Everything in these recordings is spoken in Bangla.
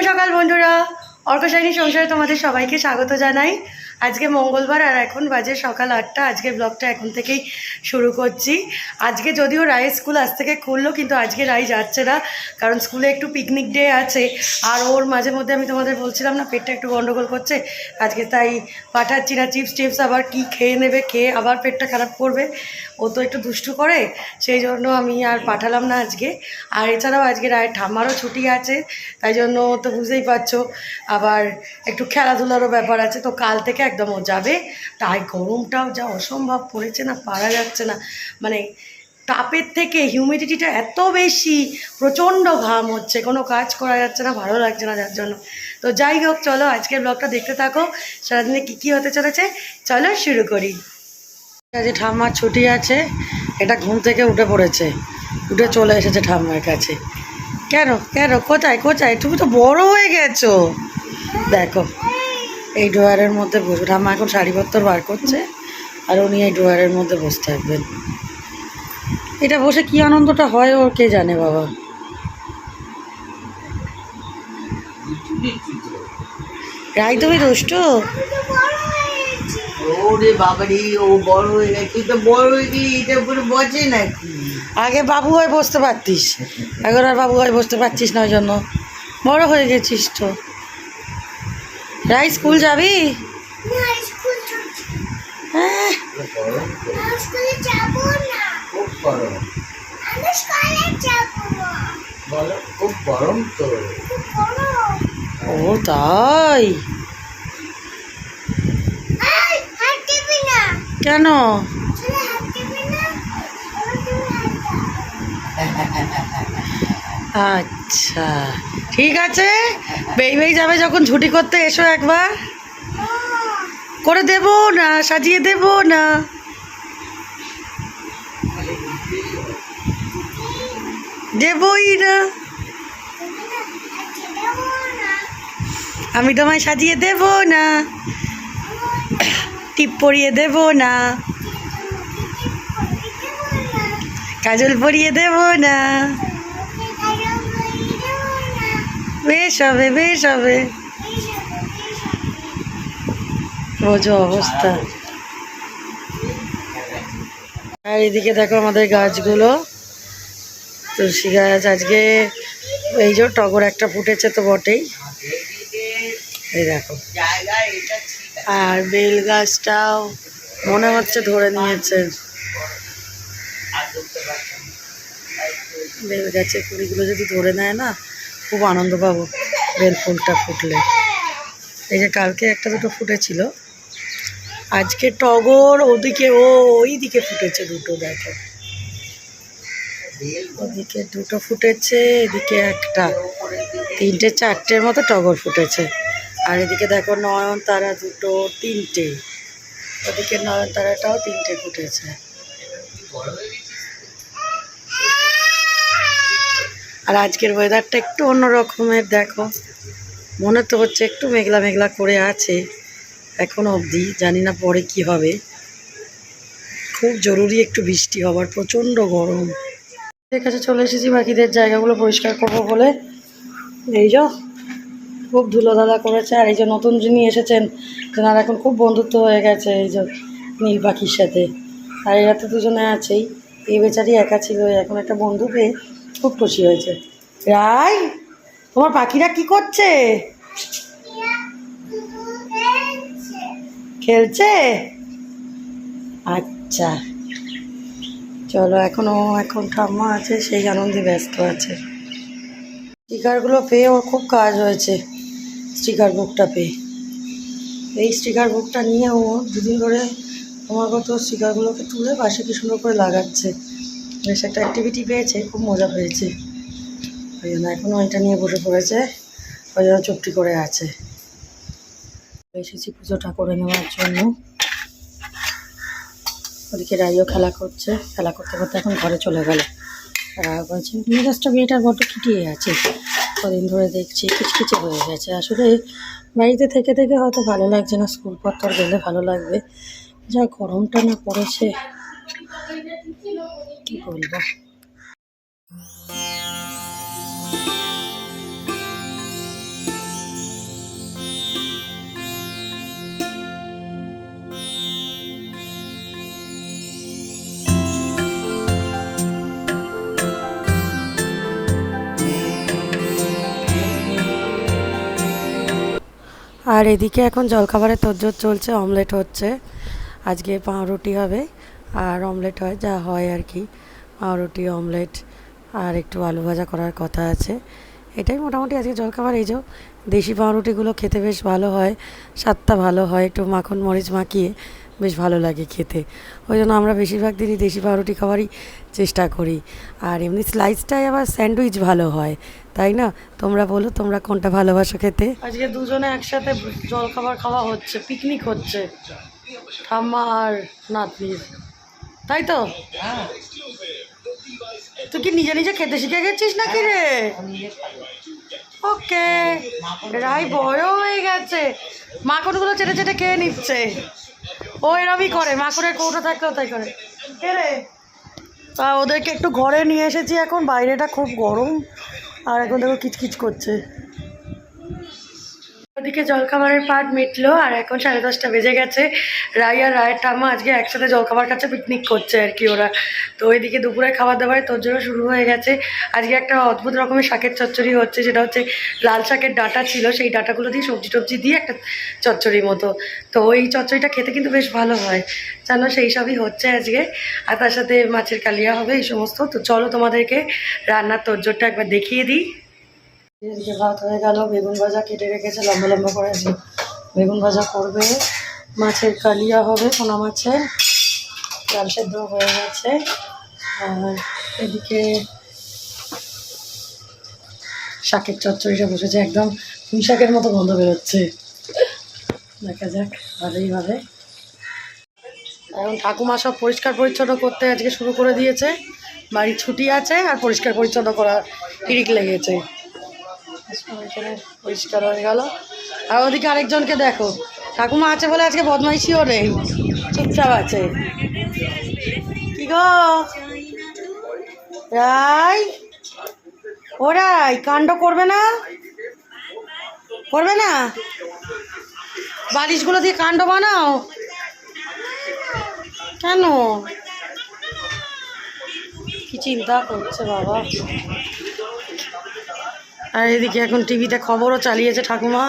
সকাল বন্ধুরা, অর্কশাইনী সংসারে তোমাদের সবাইকে স্বাগত জানাই। আজকে মঙ্গলবার আর এখন বাজে সকাল 8টা। আজকে ব্লগটা এখন থেকেই শুরু করছি। আজকে যদিও রায় স্কুল আজ থেকে খুললো, কিন্তু আজকে রায় যাচ্ছে না, কারণ স্কুলে একটু পিকনিক ডে আছে। আর ওর মাঝে মধ্যে আমি তোমাদের বলছিলাম না, পেটটা একটু গন্ডগোল করছে আজকে, তাই পাঠাচ্ছি না। চিপস টিপস আবার কি খেয়ে নেবে, খেয়ে আবার পেটটা খারাপ করবে। ও তো একটু দুষ্টু করে, সেই জন্য আমি আর পাঠালাম না আজকে। আর এছাড়াও আজকে রায়ের ঠাম্মারও ছুটি আছে, তাই জন্য তো বুঝতেই পারছো, আবার একটু খেলাধুলারও ব্যাপার আছে। তো কাল থেকে একদম ও যাবে। তাই গরমটাও যা অসম্ভব পড়েছে না, পারা যাচ্ছে না। মানে তাপের থেকে হিউমিডিটিটা এত বেশি, প্রচণ্ড ঘাম হচ্ছে, কোনো কাজ করা যাচ্ছে না, ভালো লাগছে না যার জন্য। তো যাই হোক, চলো আজকের ব্লগটা দেখতে থাকো, সারাদিনে কী কী হতে চলেছে চলো শুরু করি। আজ ঠাম্মার ছুটি আছে, এটা ঘুম থেকে উঠে পড়েছে, উঠে চলে এসেছে ঠাম্মার কাছে। কেন কেন, কোথায় কোথায়, তুমি তো বড় হয়ে গেছো। দেখো এই ড্রয়ারের মধ্যে বসবে ঠাম্মা, এখন শাড়িপত্র বার করছে, আর উনি এই ড্রয়ারের মধ্যে বসে থাকবেন। এটা বসে কি আনন্দটা হয় ওর কে জানে বাবা। রাই তুমি দুষ্টু। ওরে বাবারে, ও বড় হয়ে গেছে, তো বড় হয়ে গিয়ে এটা উপরে বসে নাকি? আগে বাবু হয়ে বসতে পারতিস, এখন আর বাবু হয়ে বসতে পারছিস না, ওই জন্য বড় হয়ে গেছিস তো। রাই স্কুল যাবি? হ্যাঁ, খুব গরম, বলো খুব গরম তো। ও তাই, কেন? আচ্ছা ঠিক আছে, বেই যাবে যখন ছুটি করতে, এসো একবার করে দেবো না, সাজিয়ে দেবো না। দেবই না, আমি তোমায় সাজিয়ে দেব না, টিপ পরিয়ে দেব না, কাজল পরিয়ে দেব না। বেশ হবে বেশ হবে। বোঝো অবস্থা। আর এদিকে দেখো আমাদের গাছগুলো, তুলসী গাছ, আজকে এই যে টগর একটা ফুটেছে তো বটেই, এই দেখো। আর বেল গাছটাও মনে হচ্ছে ধরে নিয়েছে। বেল গাছের কুড়িগুলো যদি ধরে নেয় না, খুব আনন্দ পাবো বেল ফুলটা ফুটলে। এই যে কালকে একটা দুটো ফুটেছিল, আজকে টগর ওদিকে ওই দিকে ফুটেছে দুটো, দেখো ওদিকে দুটো ফুটেছে, এদিকে একটা, তিনটে চারটের মতো টগর ফুটেছে। আর এদিকে দেখো নয়নতারা দুটো, তিনটে, ওদিকে নয়নতারাটাও তিনটে ফুটেছে। আর আজকের ওয়েদারটা একটু অন্য রকমের, দেখো মনে তো হচ্ছে একটু মেঘলা মেঘলা করে আছে এখনো অবধি, জানি না পরে কি হবে। খুব জরুরি একটু বৃষ্টি হবার, প্রচণ্ড গরম। এর কাছে চলে এসেছি বাকিদের জায়গাগুলো পরিষ্কার করবো বলে। এই যে খুব ধুলোধালা করেছে। আর এই যে নতুন যিনি এসেছেন, তেনার এখন খুব বন্ধুত্ব হয়ে গেছে এই যে নীল পাখির সাথে। আর এরা তো দুজনে আছেই, এই বেচারি একা ছিল, এখন একটা বন্ধু পেয়ে খুব খুশি হয়েছে। রাই, তোমার পাখিরা কি করছে? খেলছে? আচ্ছা চলো, এখন ঠাম্মা আছে, সেই আনন্দে ব্যস্ত আছে। স্টিকারগুলো পেয়ে ওর খুব কাজ হয়েছে, স্টিকার বুকটা পেয়ে। এই স্টিকার বুকটা নিয়ে ও দুদিন ধরে ক্রমাগত স্টিকারগুলোকে তুলে পাশে কি সুন্দর করে লাগাচ্ছে। বেশ একটা অ্যাক্টিভিটি পেয়েছে, খুব মজা পেয়েছে, ওই জন্য এখনও এটা নিয়ে বসে পড়েছে, ওই জন্য চুপটি করে আছে। এসেছি পুজোটা করে নেওয়ার জন্য। ওদিকে রাইও খেলা করছে, খেলা করতে করতে এখন ঘরে চলে গেল। বলছি মেজাজটা মেয়েটার বড্ড খিটিয়ে আছে, কদিন ধরে দেখছি খিচখিচে হয়ে গেছে। আসলে বাড়িতে থেকে থেকে হয়তো ভালো লাগছে না, স্কুল পত্তর গেলে ভালো লাগবে, যা গরমটা না পড়েছে কি বলবো। আর এদিকে এখন জলখাবারের তোড়জোড় চলছে, অমলেট হচ্ছে। আজকে পাউরুটি হবে আর অমলেট হয়, যা হয় আর কি, পাউরুটি অমলেট আর একটু আলু ভাজা করার কথা আছে। এটাই মোটামুটি আজকে জলখাবার। এই যে দেশি পাউরুটিগুলো খেতে বেশ ভালো হয়, স্বাদটা ভালো হয়, একটু মাখন মরিচ মাখিয়ে বেশ ভালো লাগে খেতে। ওই জন্য আমরা বেশিরভাগ দিনই দেশি পাউরুটি খাওয়ারই চেষ্টা করি। আর এমনি স্লাইসটাই আবার স্যান্ডউইচ ভালো হয়, তাই না? তোমরা বলো তোমরা কোনটা ভালোবাসো খেতে? আজকে দুজনে একসাথে জলখাবার খাওয়া হচ্ছে, পিকনিক হচ্ছে ঠাম্মা আর নাতনির, তাই তো? তুই কি নিজে নিজে খেতে শিখে গেছিস নাকি রে? ওকে, রাই বড় হয়ে গেছে, মাখনগুলো চেটে চেটে খেয়ে নিচ্ছে। ও এরমই করে, মাখনের কৌটা থাকলেও তাই করে। কে রে? তা ওদেরকে একটু ঘরে নিয়ে এসেছি, এখন বাইরেটা খুব গরম আর এখন দেখো কিচকিচ করছে। ওদিকে জলখাবারের পার্ট মিটলো আর এখন 10:30 বেজে গেছে। রাই আর রায়ের ঠাম্মা আজকে একসাথে জলখাবার কাছে পিকনিক করছে আর কি ওরা। তো ওইদিকে দুপুরে খাবার দাবারের তোড়জোড় শুরু হয়ে গেছে। আজকে একটা অদ্ভুত রকমের শাকের চচ্চড়ি হচ্ছে, সেটা হচ্ছে লাল শাকের ডাঁটা ছিল, সেই ডাঁটাগুলো দিয়ে সবজি টবজি দিয়ে একটা চচ্চড়ি মতো। তো ওই চচ্চড়িটা খেতে কিন্তু বেশ ভালো হয় জানো, সেই সবই হচ্ছে আজকে। আর তার সাথে মাছের কালিয়া হবে, এই সমস্ত। তো চলো তোমাদেরকে রান্নার তোড়জোড়টা একবার দেখিয়ে দিই। এদিকে ভাত হয়ে গেল, বেগুন ভাজা কেটে রেখেছে লম্বা লম্বা করে, বেগুন ভাজা করবে, মাছের কালিয়া হবে, পোনা মাছের, ডাল সেদ্ধ হয়ে গেছে। আর এদিকে শাকের চচ্চড়িটা বসেছে, একদম পুঁই শাকের মতো গন্ধ বেরোচ্ছে, দেখা যাক ভালোই হবে। এখন ঠাকুমা সব পরিষ্কার পরিচ্ছন্ন করতে আজকে শুরু করে দিয়েছে, বাড়ির ছুটি আছে আর পরিষ্কার পরিচ্ছন্ন করার হিড়িক লেগেছে। এখানে পরিষ্কার হয়ে গেল। আর ওদিকে আরেকজনকে দেখো, ঠাকুমা আছে বলে আজকে বদমাইশিও নেই, চুপচাপ আছে। কি গো রাই, ও রাই কাণ্ড করবে না, করবে না? বালিশগুলো দিয়ে কাণ্ড বানাও কেন? কি চিন্তা করছে বাবা। আর এদিকে এখন টিভিতে খবরও চালিয়েছে ঠাকুমা,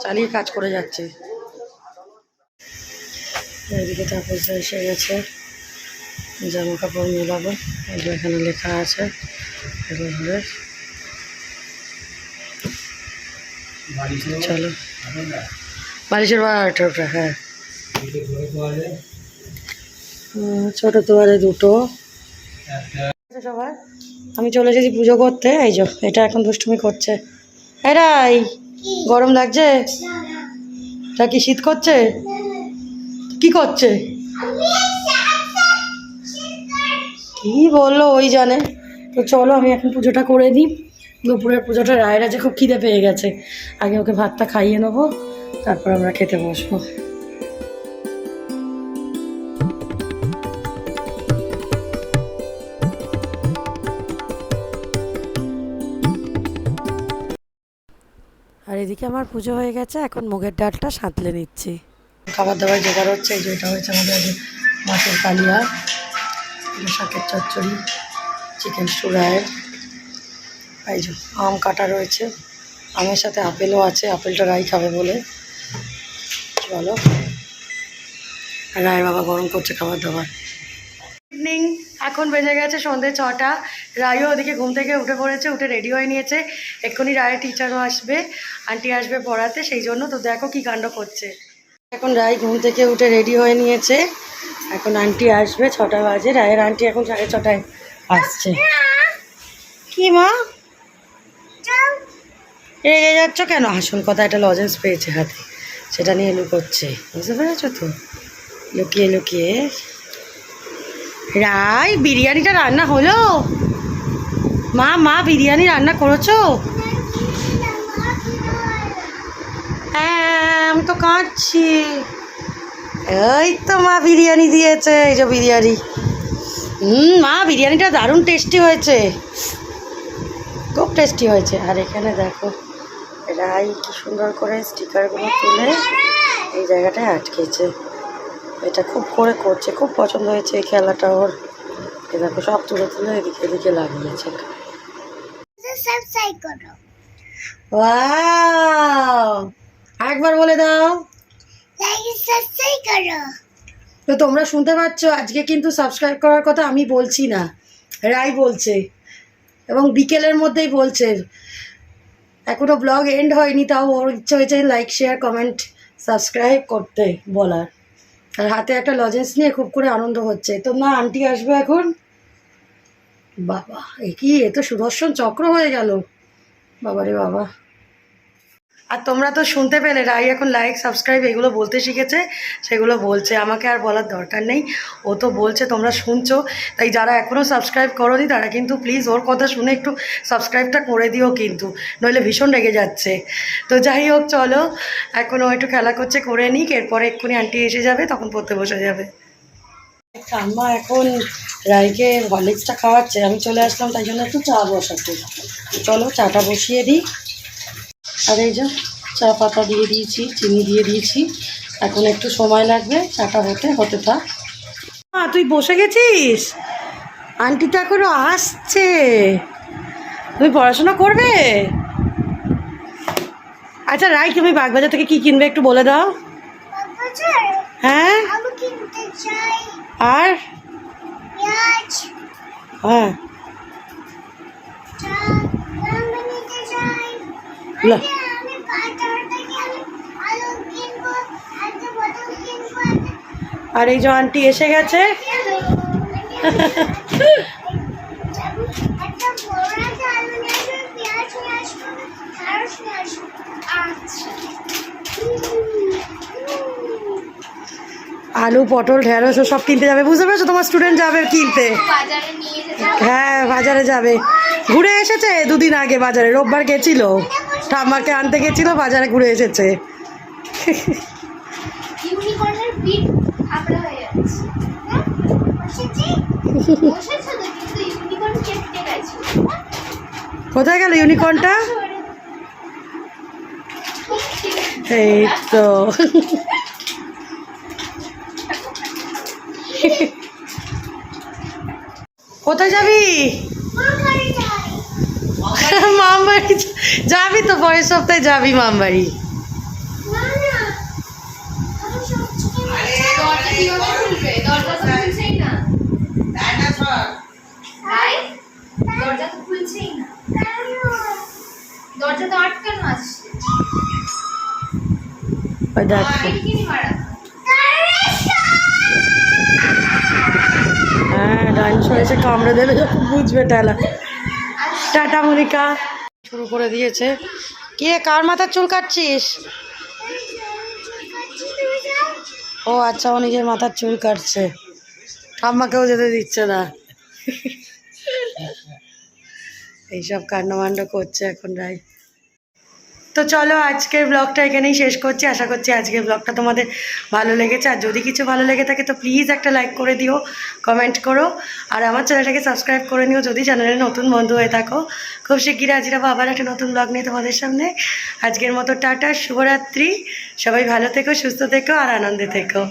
চালিয়ে কাজ করে যাচ্ছে। এদিকে তারপর এসে গেছে, জামা কাপড় মেলাবো, এখানে লেখা আছে। চলো বালিশের বারোটা, হ্যাঁ ছোটো তোয়ারে দুটো। সবাই আমি চলে এসেছি পুজো করতে। এই যে এটা এখন দুষ্টুমি করছে। এরাই গরম লাগছে? তা কি শীত করছে? কি করছে? কি বললো ওই জানে। তো চলো আমি এখন পুজোটা করে দিই, দুপুরের পুজোটা। রায়ের আছে খুব খিদে পেয়ে গেছে, আগে ওকে ভাতটা খাইয়ে নেবো, তারপর আমরা খেতে বসবো। আর এদিকে আমার পুজো হয়ে গেছে, এখন মুগের ডালটা সাঁতলে নিচ্ছি। খাবার দাবার জোগাড় হচ্ছে। এই যে এটা হয়েছে আমাদের মাছের কালিয়া, শাকের চচ্চড়ি, চিকেন স্টুরায়ের, এই যে আম কাটা রয়েছে, আমের সাথে আপেলও আছে, আপেলটা রাই খাবে বলে। চলো, আর রায়ের বাবা গরম করছে খাবার দাবার। ইভিনিং, এখন বেজে গেছে সন্ধ্যে 6টা। রায়ও ওদিকে ঘুম থেকে উঠে পড়েছে, উঠে রেডি হয়ে নিয়েছে। এক্ষুনি রায়ের টিচারও আসবে, আন্টি আসবে পড়াতে, সেই জন্য। তো দেখো কি কাণ্ড করছে। এখন রায় ঘুম থেকে উঠে রেডি হয়ে নিয়েছে, এখন আন্টি আসবে, 6টা বাজে। রায়ের আন্টি এখন 6:30 আসছে। কি মা রেগে যাচ্ছ কেন? আসল কথা, একটা লজেন্স পেয়েছে হাতে, সেটা নিয়ে লুকোচ্ছে, বুঝতে পেরেছো তো? লুকিয়ে লুকিয়ে। রাই বিরিয়ানিটা রান্না হলো? মা বিরিয়ানি রান্না করেছো? হ্যাঁ আমি তো কাঁদছি। এই তো মা বিরিয়ানি দিয়েছে, এই যে বিরিয়ানি। মা বিরিয়ানিটা দারুণ টেস্টি হয়েছে, খুব টেস্টি হয়েছে। আর এখানে দেখো রাই কি সুন্দর করে স্টিকারগুলো তুলে এই জায়গাটায় আটকেছে, এটা খুব করে করছে, খুব পছন্দ হয়েছে এই খেলাটা ওর। এ দেখো সব তুলে তুলে এদিকে এদিকে লাগিয়েছে। ওয়াও, আরেকবার বলে দাও। তো তোমরা শুনতে পাচ্ছ, আজকে কিন্তু সাবস্ক্রাইব করার কথা আমি বলছি না, রাই বলছে, এবং বিকেলের মধ্যেই বলছে। এখনো ব্লগ এন্ড হয়নি, তাও ওর ইচ্ছে হয়েছে লাইক শেয়ার কমেন্ট সাবস্ক্রাইব করতে বলার। আর হাতে একটা লজেন্স নিয়ে খুব করে আনন্দ হচ্ছে। তোমরা আন্টি আসবে এখন। বাবা, এ তো সুদর্শন চক্র হয়ে গেল, বাবারে বাবা। আর তোমরা তো শুনতে পেলে, রাই এখন লাইক সাবস্ক্রাইব এগুলো বলতে শিখেছে, সেগুলো বলছে, আমাকে আর বলার দরকার নেই, ও তো বলছে, তোমরা শুনছো। তাই যারা এখনও সাবস্ক্রাইব করোনি তারা কিন্তু প্লিজ ওর কথা শুনে একটু সাবস্ক্রাইবটা করে দিও কিন্তু, নইলে ভীষণ রেগে যাচ্ছে। তো যাই হোক, চলো এখন ও একটু খেলা করছে, করে নিক, এরপরে এক্ষুনি আন্টি এসে যাবে, তখন পড়তে বসে যাবে। ঠাম্মা এখন রাইকে হরলিক্সটা খাওয়াচ্ছে, আমি চলে আসলাম তাই জন্য একটু চা বসাতে। চলো চাটা বসিয়ে দিই। আর এই যে চা পাতা দিয়ে দিয়েছি, চিনি দিয়ে দিয়েছি, এখন একটু সময় লাগবে চাটা হতে থাক। তুই বসে গেছিস? আন্টি তো এখনো আসছে। তুমি পড়াশোনা করবে? আচ্ছা রাই, তুমি বাগবাজার থেকে কি কিনবে একটু বলে দাও। হ্যাঁ, আর হ্যাঁ লা। আর এই যে আন্টি এসে গেছে। আলু পটল ঢেঁড়স সব কিনতে যাবে, বুঝতে পেরেছো? তোমার স্টুডেন্ট যাবে কিনতে। হ্যাঁ, বাজারে যাবে। ঘুরে এসেছে দুদিন আগে বাজারে, রোববার গেছিল, ঠাম্মাকে আনতে গেছিল, বাজারে ঘুরে এসেছে। কোথায় গেল ইউনিকর্নটা? এই তো। কোথায় যাবি? মামবাড়ি যাবি তো, পরের সপ্তাহে যাবি মামবাড়ি। হ্যাঁ, ডাইনোসর হয়েছে, কামড়ে দেবে যখন বুঝবে টেলা। টাটা মনিকা। শুরু করে দিয়েছে। কে কার মাথার চুল কাটছিস? ও আচ্ছা, ও নিজের মাথার চুল কাটছে, ঠাম্মাকেও যেতে দিচ্ছে না। এইসব কাণ্ডমাণ্ড করছে এখন রাই। তো চলো আজকের ব্লগটা এখানেই শেষ করছি। আশা করছি আজকের ব্লগটা তোমাদের ভালো লেগেছে। আর যদি কিছু ভালো লেগে থাকে তো প্লিজ একটা লাইক করে দিও, কমেন্ট করো, আর আমার চ্যানেলটাকে সাবস্ক্রাইব করে নিও যদি চ্যানেলে নতুন বন্ধু হয়ে থাকো। খুব শিগগিরই হাজির হবো আবার একটা নতুন ব্লগ নিয়ে তোমাদের সামনে। আজকের মতো টাটা, শুভরাত্রি। সবাই ভালো থেকো, সুস্থ থেকো আর আনন্দে থেকো।